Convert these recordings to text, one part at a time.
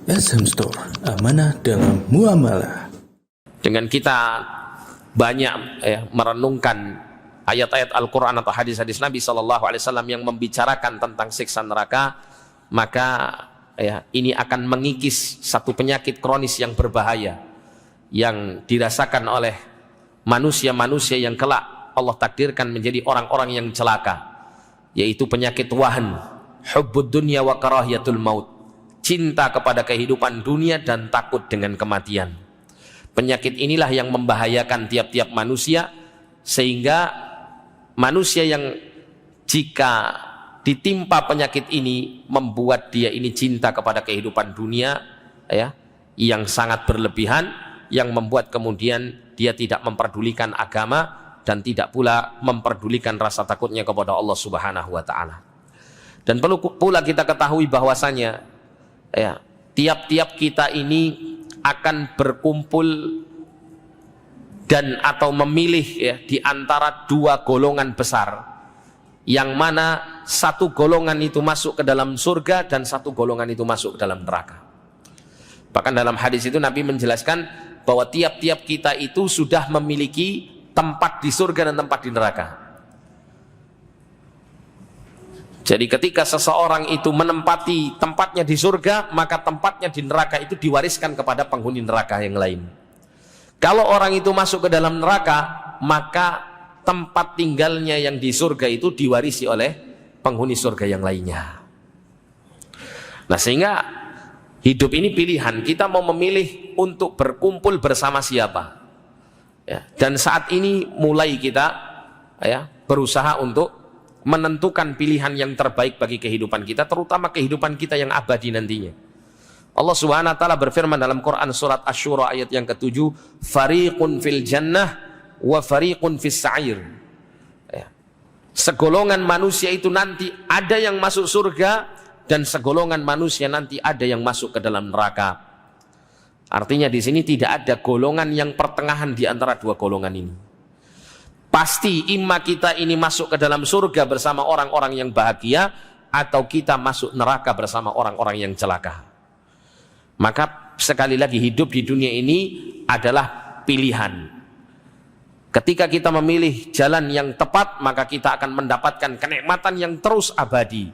SM Store, amanah dalam muamalah. Dengan kita banyak merenungkan ayat-ayat Al-Quran atau hadis-hadis Nabi SAW yang membicarakan tentang siksa neraka, maka ini akan mengikis satu penyakit kronis yang berbahaya yang dirasakan oleh manusia-manusia yang kelak Allah takdirkan menjadi orang-orang yang celaka, yaitu penyakit wahan, hubbud dunya wa karahiyatul maut, cinta kepada kehidupan dunia dan takut dengan kematian. Penyakit inilah yang membahayakan tiap-tiap manusia, sehingga manusia yang jika ditimpa penyakit ini membuat dia ini cinta kepada kehidupan dunia yang sangat berlebihan, yang membuat kemudian dia tidak memperdulikan agama dan tidak pula memperdulikan rasa takutnya kepada Allah Subhanahu wa taala. Dan perlu pula kita ketahui bahwasanya tiap-tiap kita ini akan berkumpul dan atau memilih di antara dua golongan besar, yang mana satu golongan itu masuk ke dalam surga dan satu golongan itu masuk ke dalam neraka. Bahkan dalam hadis itu Nabi menjelaskan bahwa tiap-tiap kita itu sudah memiliki tempat di surga dan tempat di neraka. Jadi ketika seseorang itu menempati tempatnya di surga, maka tempatnya di neraka itu diwariskan kepada penghuni neraka yang lain. Kalau orang itu masuk ke dalam neraka, maka tempat tinggalnya yang di surga itu diwarisi oleh penghuni surga yang lainnya. Nah, sehingga hidup ini pilihan, kita mau memilih untuk berkumpul bersama siapa. Dan saat ini mulai kita berusaha untuk menentukan pilihan yang terbaik bagi kehidupan kita, terutama kehidupan kita yang abadi nantinya. Allah Subhanahu wa taala berfirman dalam Quran surat Asy-Syura ayat yang ke-7, fariqun fil jannah wa fariqun fis sa'ir. Segolongan manusia itu nanti ada yang masuk surga dan segolongan manusia nanti ada yang masuk ke dalam neraka. Artinya di sini tidak ada golongan yang pertengahan di antara dua golongan ini. Pasti imma kita ini masuk ke dalam surga bersama orang-orang yang bahagia, atau kita masuk neraka bersama orang-orang yang celaka. Maka sekali lagi, hidup di dunia ini adalah pilihan. Ketika kita memilih jalan yang tepat, maka kita akan mendapatkan kenikmatan yang terus abadi.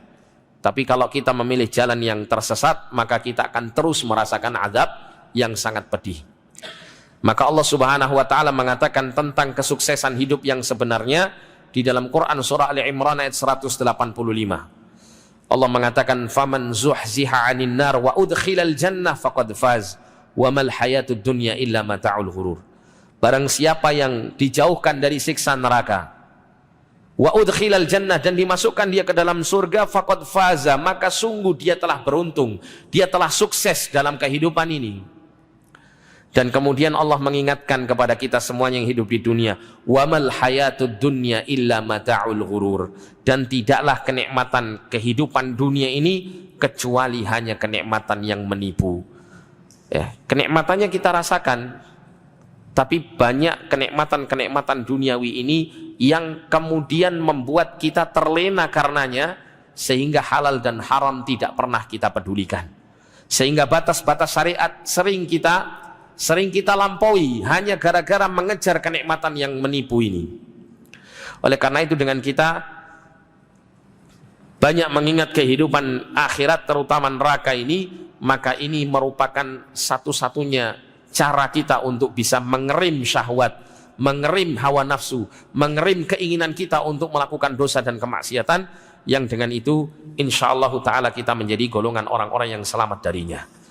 Tapi kalau kita memilih jalan yang tersesat, maka kita akan terus merasakan azab yang sangat pedih. Maka Allah Subhanahu wa taala mengatakan tentang kesuksesan hidup yang sebenarnya di dalam Quran surah Ali Imran ayat 185. Allah mengatakan faman zuhziha 'anil nar wa udkhilal jannah faqad faz wa mal hayatud dunya illa mata'ul ghurur. Barang siapa yang dijauhkan dari siksa neraka, wa udkhilal jannah, dan dimasukkan dia ke dalam surga, faqad faza, maka sungguh dia telah beruntung, dia telah sukses dalam kehidupan ini. Dan kemudian Allah mengingatkan kepada kita semua yang hidup di dunia, wamal hayatud dunya illa mata'ul ghurur, dan tidaklah kenikmatan kehidupan dunia ini kecuali hanya kenikmatan yang menipu. Kenikmatannya kita rasakan, tapi banyak kenikmatan-kenikmatan duniawi ini yang kemudian membuat kita terlena karenanya, sehingga halal dan haram tidak pernah kita pedulikan, sehingga batas-batas syariat sering kita lampaui hanya gara-gara mengejar kenikmatan yang menipu ini. Oleh karena itu, dengan kita banyak mengingat kehidupan akhirat, terutama neraka ini, maka ini merupakan satu-satunya cara kita untuk bisa mengerim syahwat, mengerim hawa nafsu, mengerim keinginan kita untuk melakukan dosa dan kemaksiatan, yang dengan itu insyaallah ta'ala kita menjadi golongan orang-orang yang selamat darinya.